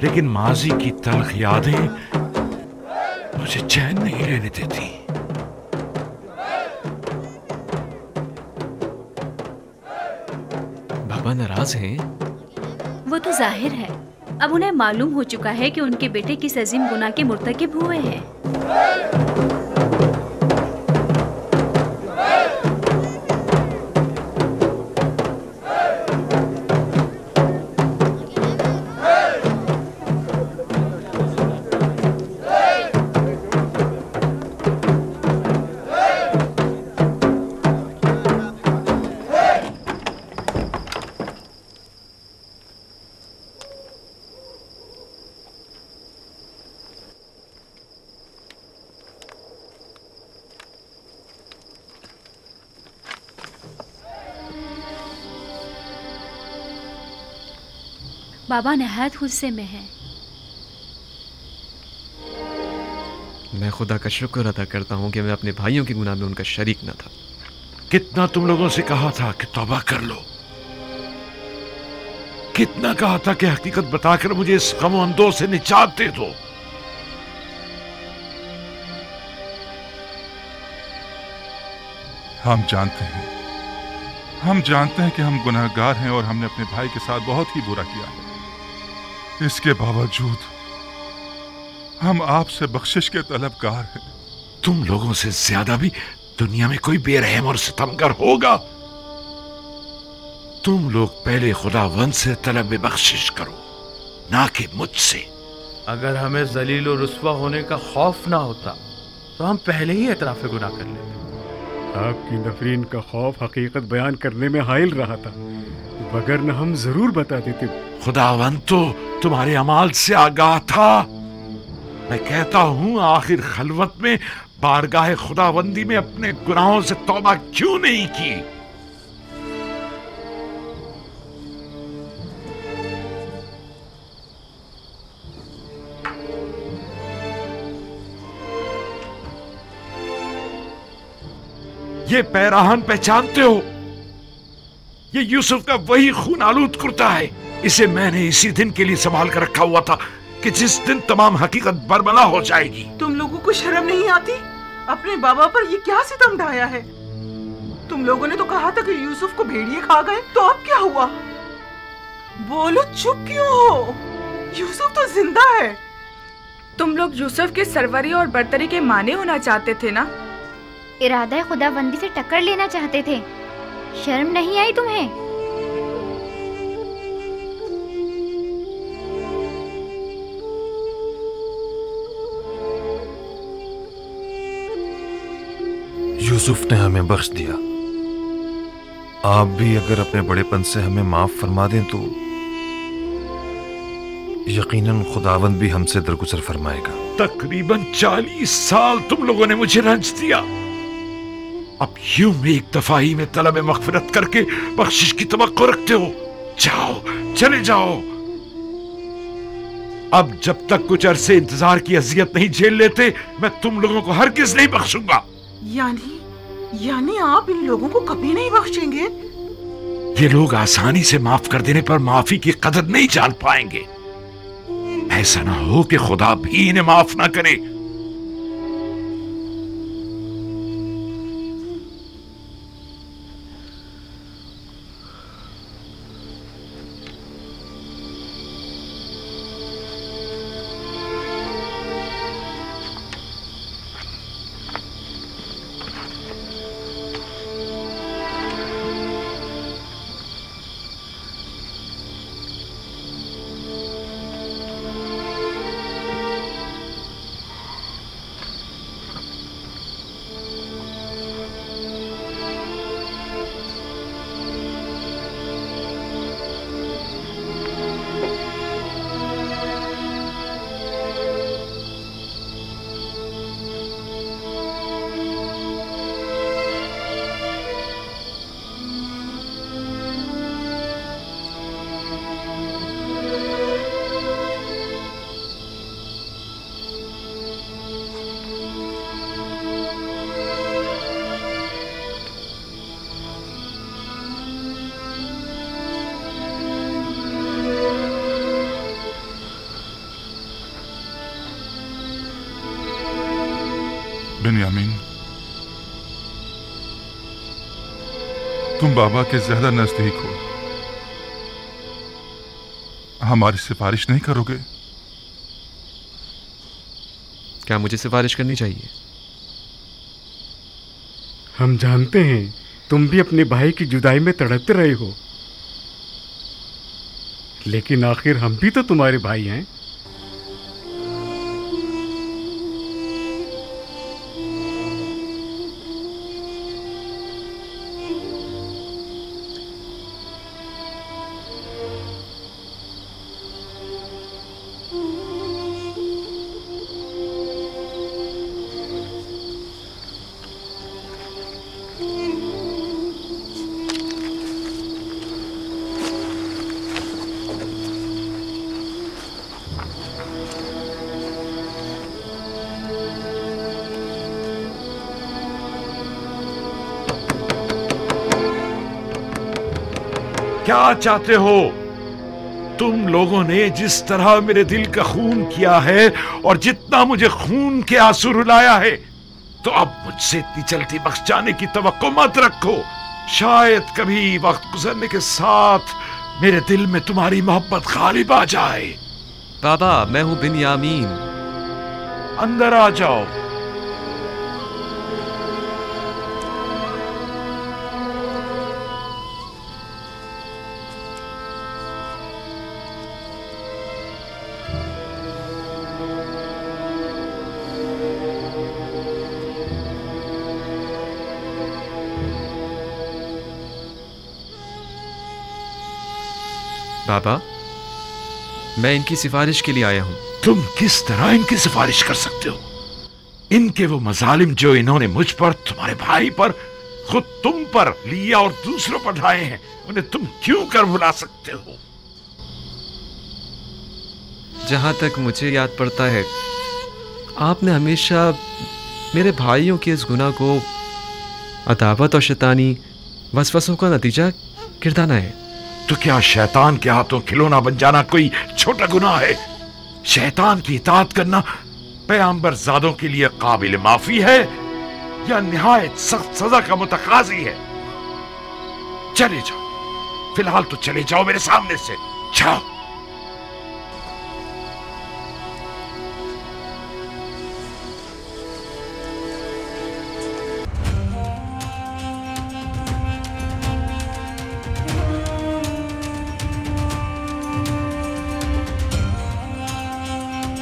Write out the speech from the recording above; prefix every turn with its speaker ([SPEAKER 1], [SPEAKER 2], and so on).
[SPEAKER 1] लेकिन माजी की तल्ख यादें मुझे चैन नहीं लेने देती।
[SPEAKER 2] बाबा नाराज हैं?
[SPEAKER 3] वो तो जाहिर है। अब उन्हें मालूम हो चुका है कि उनके बेटे किस अजीम गुनाह के मुर्तकिब हुए हैं। बाबा नहायत गुस्से में है।
[SPEAKER 2] मैं खुदा का शुक्र अदा करता हूँ कि मैं अपने भाइयों के गुनाह में उनका शरीक न था।
[SPEAKER 1] कितना तुम लोगों से कहा था कि तौबा कर लो, कितना कहा था कि हकीकत बताकर मुझे इस गम अंदों से निजात दे दो।
[SPEAKER 4] हम जानते हैं कि हम गुनहगार हैं और हमने अपने भाई के साथ बहुत ही बुरा किया है। इसके बावजूद हम आपसे बख्शिश के तलबगार हैं।
[SPEAKER 1] तुम लोगों से ज्यादा भी दुनिया में कोई बेरहम और सितमगर होगा। तुम लोग पहले खुदावंद से तलब बख्शिश करो, ना कि मुझसे।
[SPEAKER 5] अगर हमें जलील और रुस्वा होने का खौफ ना होता तो हम पहले ही एतराफ़ गुनाह कर लेते।
[SPEAKER 6] आपकी नफरीन का खौफ हकीकत बयान करने में हाइल रहा था, वगरना हम जरूर बता देते।
[SPEAKER 1] खुदावंद तो तुम्हारे अमाल से आगाह था। मैं कहता हूं, आखिर खलवत में बारगाह खुदावंदी में अपने गुनाहों से तौबा क्यों नहीं की? ये पैराहन पहचानते हो? ये यूसुफ का वही खून आलूद कुर्ता है। इसे मैंने इसी दिन के लिए संभाल कर रखा हुआ था कि जिस दिन तमाम हकीकत बरमला हो जाएगी।
[SPEAKER 7] तुम लोगों को शर्म नहीं आती? अपने बाबा पर ये क्या सितम ढाया है? तुम लोगों ने तो कहा था कि यूसुफ को भेड़िए खा गए, तो अब क्या हुआ? बोलो, चुप क्यों हो? यूसुफ तो जिंदा है।
[SPEAKER 8] तुम लोग यूसुफ के सरवरी और बरतरी के माने होना चाहते थे ना?
[SPEAKER 9] इरादा खुदाबंदी से टक्कर लेना चाहते थे। शर्म नहीं आई तुम्हें?
[SPEAKER 10] यूसुफ ने हमें बख्श दिया। आप भी अगर अपने बड़ेपन से हमें माफ फरमा दें तो यकीनन खुदावंद भी हमसे दरगुजर फरमाएगा।
[SPEAKER 1] तकरीबन 40 साल तुम लोगों ने मुझे रंज दिया। अब यूं एक दफा ही में तलब मगफिरत करके बख्शिश की तवक्को रखते हो? जाओ, चले जाओ। अब जब तक कुछ अरसे इंतजार की अजियत नहीं झेल लेते, मैं तुम लोगों को हरगिज नहीं बख्शूंगा।
[SPEAKER 7] यानी आप इन लोगों को कभी नहीं बख्शेंगे?
[SPEAKER 1] ये लोग आसानी से माफ कर देने पर माफी की कदर नहीं जान पाएंगे। ऐसा ना हो कि खुदा भी इन्हें माफ ना करे।
[SPEAKER 4] बिन्यामीन, तुम बाबा के ज्यादा नजदीक हो, हमारी सिफारिश नहीं करोगे?
[SPEAKER 2] क्या मुझे सिफारिश करनी चाहिए?
[SPEAKER 6] हम जानते हैं तुम भी अपने भाई की जुदाई में तड़पते रहे हो, लेकिन आखिर हम भी तो तुम्हारे भाई हैं।
[SPEAKER 1] क्या चाहते हो? तुम लोगों ने जिस तरह मेरे दिल का खून किया है और जितना मुझे खून के आंसू रुलाया है, तो अब मुझसे इतनी जल्दी बख्श जाने की तवक्को मत रखो। शायद कभी वक्त गुजरने के साथ मेरे दिल में तुम्हारी मोहब्बत गालिब आ जाए।
[SPEAKER 2] बाबा, मैं हूं बिन्यामीन।
[SPEAKER 1] अंदर आ जाओ।
[SPEAKER 2] बाबा, मैं इनकी सिफारिश के लिए आया हूं।
[SPEAKER 1] तुम किस तरह इनकी सिफारिश कर सकते हो? इनके वो मजालिम जो इन्होंने मुझ पर, तुम्हारे भाई पर, खुद तुम पर लिया और दूसरों पर ढाए हैं, उन्हें तुम क्यों कर भुला सकते हो?
[SPEAKER 2] जहां तक मुझे याद पड़ता है, आपने हमेशा मेरे भाइयों के इस गुनाह को अदावत और शैतानी वसवसों का नतीजा गिरदाना है।
[SPEAKER 1] तो क्या शैतान के हाथों खिलौना बन जाना कोई छोटा गुनाह है? शैतान की इताअत करना पैगंबर ज़ादों के लिए काबिल माफी है या निहायत सख्त सजा का मुतकाजी है? चले जाओ, फिलहाल तो चले जाओ मेरे सामने से, जाओ।